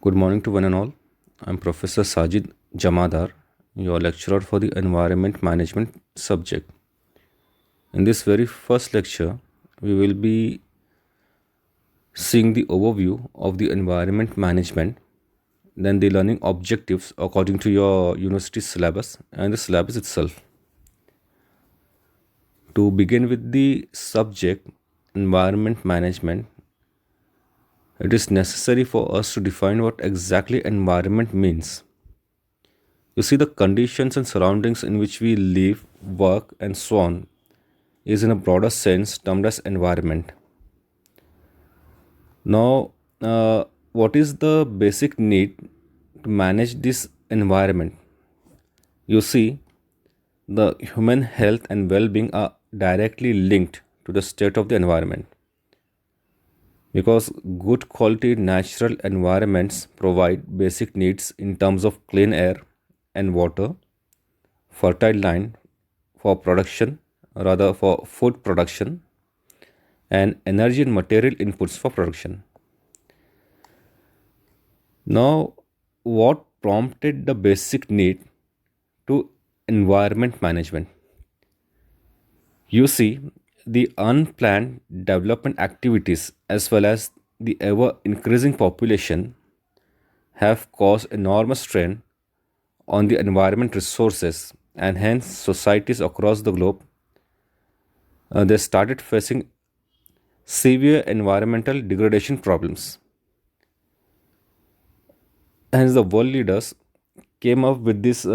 Good morning to one and all. I'm Professor Sajid Jamadar, your lecturer for the Environment Management subject. In this very first lecture, we will be seeing the overview of the environment management, then the learning objectives according to your university syllabus and the syllabus itself. To begin with the subject environment management, it is necessary for us to define what exactly environment means. You see, the conditions and surroundings in which we live, work, and so on is in a broader sense termed as environment. Now, what is the basic need to manage this environment? You see, the human health and well being are directly linked to the state of the environment because good quality natural environments provide basic needs in terms of clean air and water, fertile land for production, rather for food production, and energy and material inputs for production. Now, what prompted the basic need to environment management? You see, the unplanned development activities as well as the ever increasing population have caused enormous strain on the environment resources, and hence societies across the globe they started facing severe environmental degradation problems. Hence, the world leaders came up with these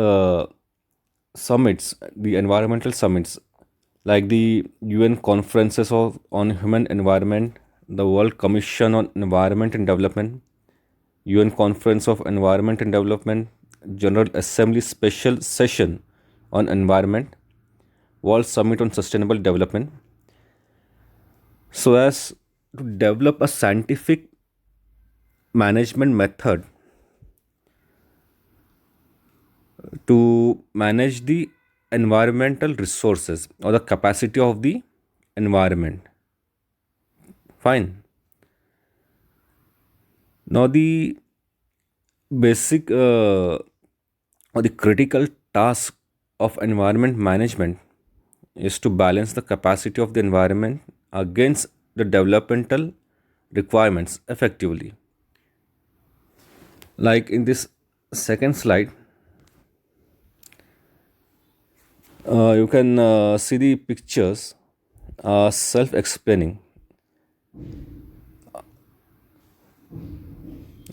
summits, the environmental summits, like the UN conferences on human environment, the World Commission on Environment and Development, UN Conference of Environment and Development, General Assembly Special Session on Environment, World Summit on Sustainable Development, so as to develop a scientific management method to manage the environmental resources or the capacity of the environment. Fine. Now, the basic or the critical task of environment management is to balance the capacity of the environment against the developmental requirements effectively. Like in this second slide, you can see the pictures self explaining.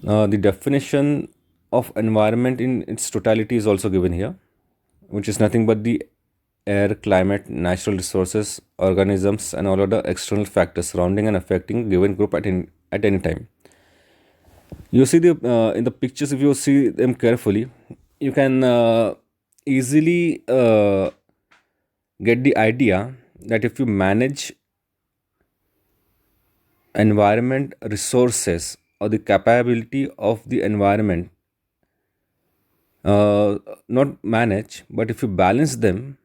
The definition of environment in its totality is also given here, which is nothing but the air, climate, natural resources, organisms, and all other external factors surrounding and affecting a given group at any time. You see the in the pictures, if you see them carefully, you can easily get the idea that if you manage environment resources or the capability of the environment, not manage, but if you balance them,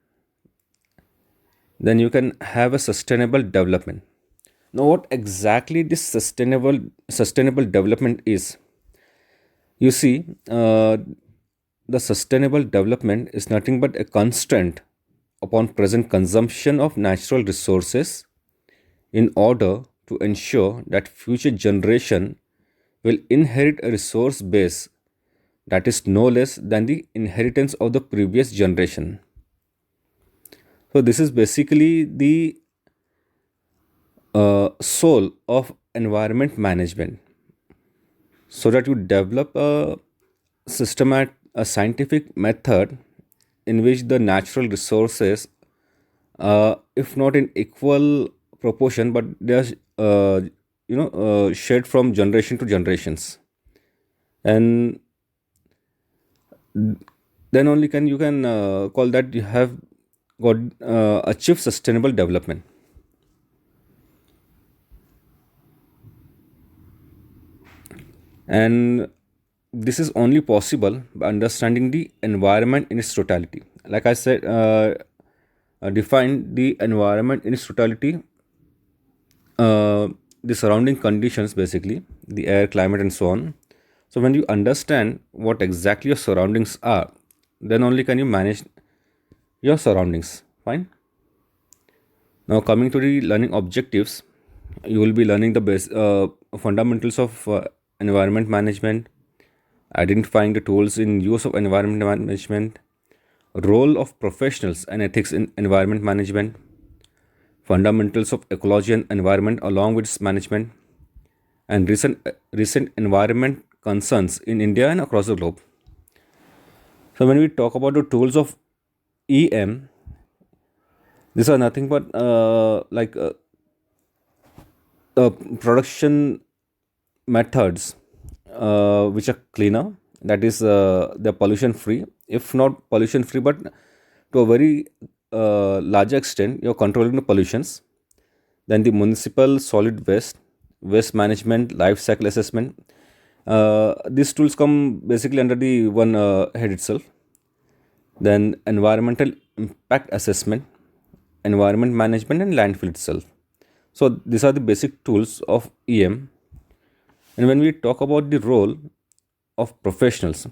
then you can have a sustainable development. Now, what exactly this sustainable development is? You see, the sustainable development is nothing but a constraint upon present consumption of natural resources in order to ensure that future generation will inherit a resource base that is no less than the inheritance of the previous generation. So this is basically the soul of environment management, so that you develop a scientific method in which the natural resources, if not in equal proportion, but they are shared from generation to generations, and then only can you can call that you have got achieved sustainable development. And this is only possible by understanding the environment in its totality. Like I said, define the environment in its totality, the surrounding conditions, basically the air, climate, and so on. So when you understand what exactly your surroundings are, then only can you manage your surroundings. Fine. Now coming to the learning objectives, you will be learning the fundamentals of environment management, identifying the tools in use of environment management, role of professionals and ethics in environment management, fundamentals of ecology and environment along with its management, and recent environment concerns in India and across the globe. So when we talk about the tools of EM, these are nothing but production methods which are cleaner, that is they're pollution free, if not pollution free, but to a very large extent you're controlling the pollutions. Then the municipal solid waste management, life cycle assessment. These tools come basically under the one head itself. Then environmental impact assessment, environment management, and landfill itself. So these are the basic tools of EM. And when we talk about the role of professionals,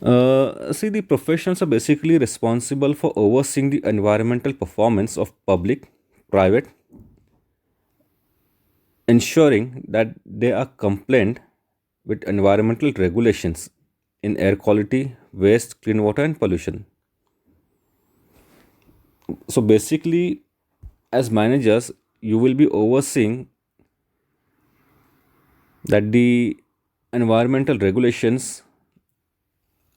see, the professionals are basically responsible for overseeing the environmental performance of public, private, ensuring that they are compliant with environmental regulations in air quality, waste, clean water, and pollution. So basically, as managers, you will be overseeing that the environmental regulations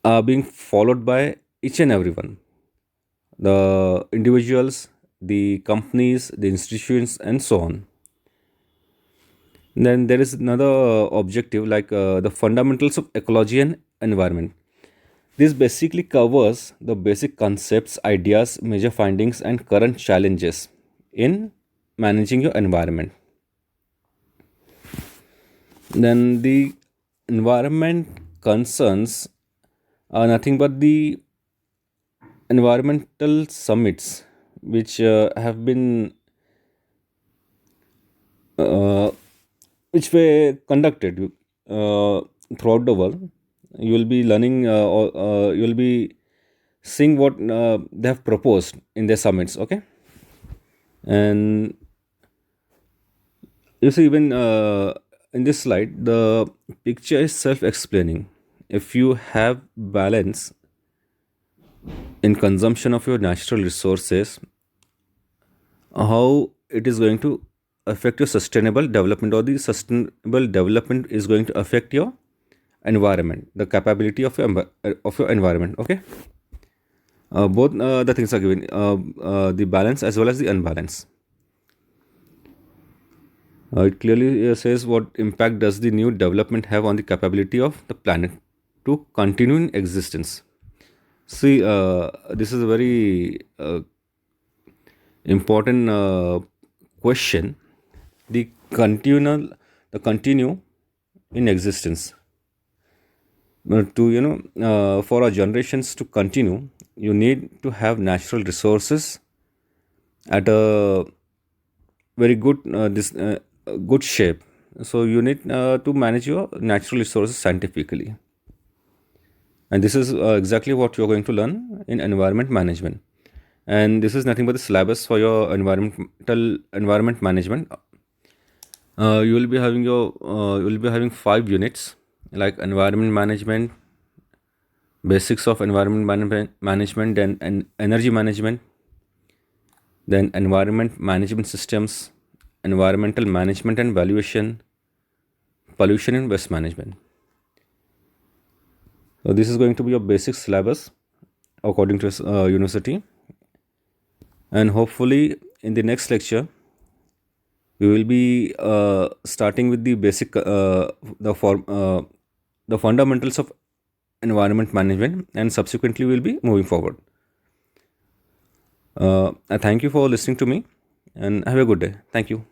are being followed by each and everyone, the individuals, the companies, the institutions, and so on. Then there is another objective like the fundamentals of ecology and environment. This basically covers the basic concepts, ideas, major findings, and current challenges in managing your environment. Then the environment concerns are nothing but the environmental summits which have been uh, which were conducted throughout the world. You will be learning or you will be seeing what they have proposed in their summits. Okay. And you see, even in this slide, the picture is self-explaining. If you have balance in consumption of your natural resources, how it is going to affect your sustainable development, or the sustainable development is going to affect your environment, the capability of of your environment. Okay. Both the things are given, the balance as well as the unbalance. It clearly says what impact does the new development have on the capability of the planet to continue in existence. See, this is a very important question. The continual, the continue in existence. To for our generations to continue, you need to have natural resources at a very good shape. So you need to manage your natural resources scientifically, and this is exactly what you're going to learn in environment management. And this is nothing but the syllabus for your environment management. You will be having 5 units like environment management, basics of management, then energy management, then environment management systems, environmental management and valuation, pollution and waste management. So this is going to be your basic syllabus according to university, and hopefully in the next lecture we will be starting with the basic the fundamentals of environment management, and subsequently we'll be moving forward. I thank you for listening to me, and have a good day. Thank you.